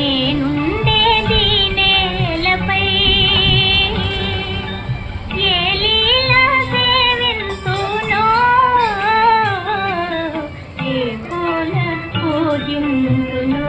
నేనుండేది నేలపై ఏ లీలా సేవింతునో ఏ పూల పూజింతునో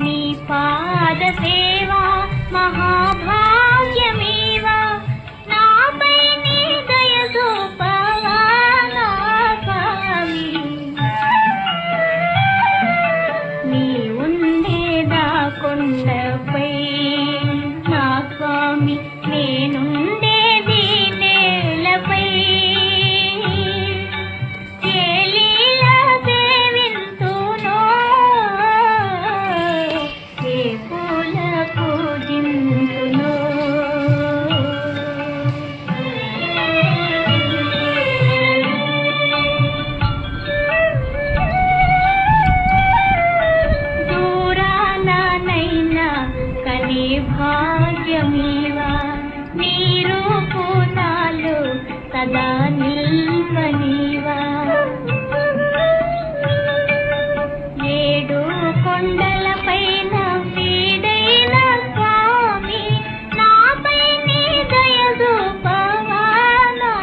నీ పాద సేవా మహాభాగ్యమేవా నాపై నీ దయ చూపవా నా స్వామి నీ ఉండేదా కొండపై నా స్వామి నేనుండేది నేలపై భాగ్యమేవా నీ రూపుతాలు సదా నిల్వనీవా ఏడు కొండలపైన వీడైన స్వామి నాపై నీ దయ చూపవా నా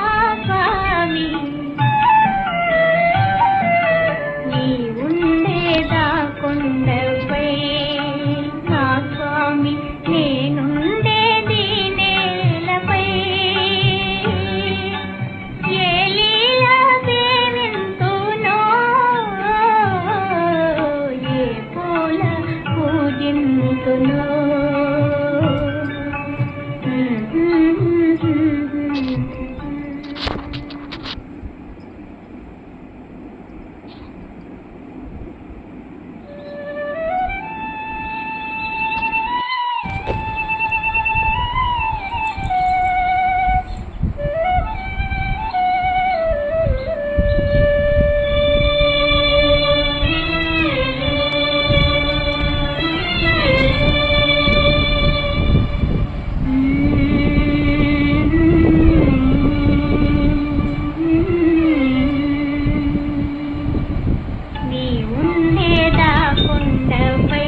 స్వామి నీ ఉండేదా కొండపై నా స్వామి నేనుండేది నేలపై ఏ లీలా సేవింతునో ఏ పూల పూజింతునో నీ ఉండేదా కొండపై